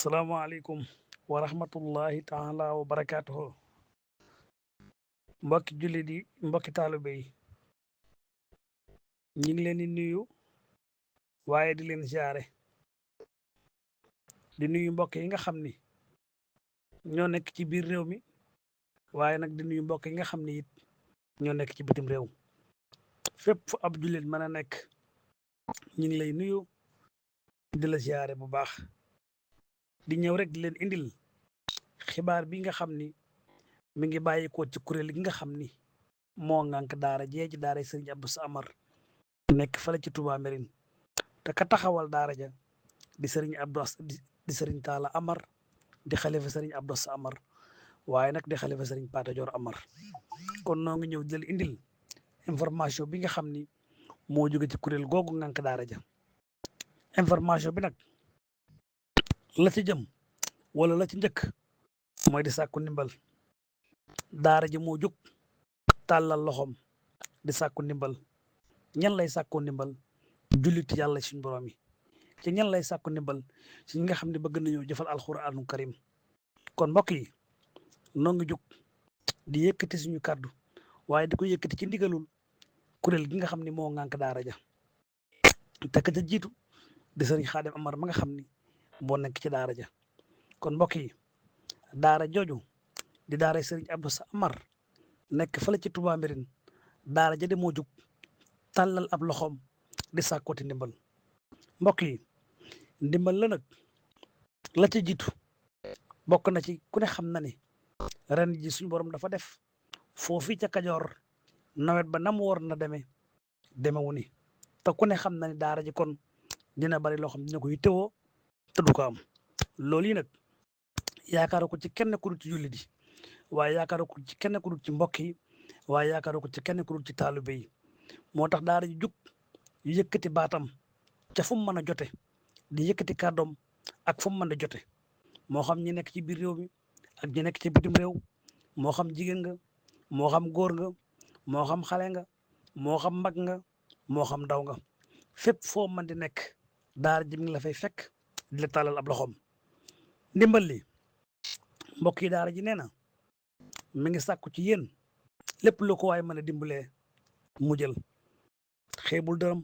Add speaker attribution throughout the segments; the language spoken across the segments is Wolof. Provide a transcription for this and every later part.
Speaker 1: asalaamaaleykum wa rahmatullahi taala wa barakaatuhu. Mbokki jullit yi mbokki taalibe yi ñu ngi leen di nuyu waaye di leen siyaare di nuyu mbokk yi nga xam ni ñoo nekk ci biir réew mi waaye nag di nuyu mbokk yi nga xam ni it ñoo nekk ci bitim réew fépp fu ab jullit mën a nekk ñu ngi lay nuyu di la siyaare bu baax di ñëw rek di leen indil xibaar bi nga xam ni mi ngi bàyyikoo ci kuréel gi nga xam ni moo ngànk daara jee ci daara sëriñ Abdou Samar nekk fale ci Touba Mérine te ka taxawal daara ja di sëriñ Abdou di sëriñ Talla Amar di xalifa sëriñ Abdou Samar waaye nag di xalifa sëriñ Pata Dior Amar kon noo ngi ñëw di leen indil information bi nga xam ni moo jóge ci kuréel googu ngànk daara ja information bi nag la ci jëm wala la ci njëkk mooy di sàkku ndimbal daara ji moo jóg tàllal loxoom di sàkku ndimbal ñan lay sàkku ndimbal julliti yàlla suñ borom yi ci ñan lay sàkku ndimbal ci ñi nga xam ne bëgg nañoo jëfal alxuraanu karim kon mbokk yi noo ngi jóg di yëkkati suñu kàddu waaye di ko yëkkati ci ndigalul kuréel gi nga xam ne moo ngànk daara ja te ka ca jiitu di sëriñ Xaadim Amar ma nga xam ni moo nekk ci daara ja kon mbokk yi daara jooju di daara sëriñ Abdou Samar nekk fële ci Touba Mérine daara ja de moo jug tàllal ab loxoom di sàkkooti ndimbal mbokk yi ndimbal la nag la ci jiitu bokk na ci ku ne xam na ni ren ji suñu borom dafa def foofi ca Kajoor nawet ba nam war na demewu ni te ku ne xam na ni daara ji kon dina bari loo xam dina ko yittewoo te du ko am loolu yi nag yaakaaru ko ci kenn ku dul ci jullit yi waaye yaakaaru ko ci kenn ku dul ci mbokk yi waaye yaakaaru ko ci kenn ku dul ci taalibe yi moo tax daara ji jug yëkkati baatam ca fu mu mën a jote di yëkkati kàddoom ak fu mu mën a jote moo xam ñi nekk ci biir réew mi ak ñi nekk ci bitim réew moo xam jigéen nga moo xam góor nga moo xam xale nga moo xam mag nga moo xam ndaw nga fépp foo mën di nekk daara ji mi ngi la fay fekk di la tàllal ab loxoom ndimbal li mbokk yi daara ji nee na mi ngi sàkku ci yéen lépp lu ko waay mën a dimbalee mu jël xeebul dërëm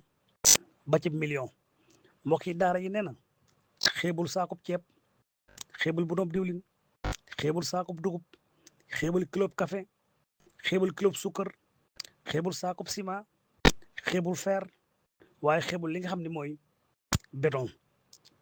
Speaker 1: ba ci million mbokk yi daara yi nee na xeebul saakub ceeb xeebul budoob diwlin xeebul saakub dugub xeebul kilo café xeebul kilo suukar xeebul saakub ciment xeebul fer waaye xeebul li nga xam ne mooy béton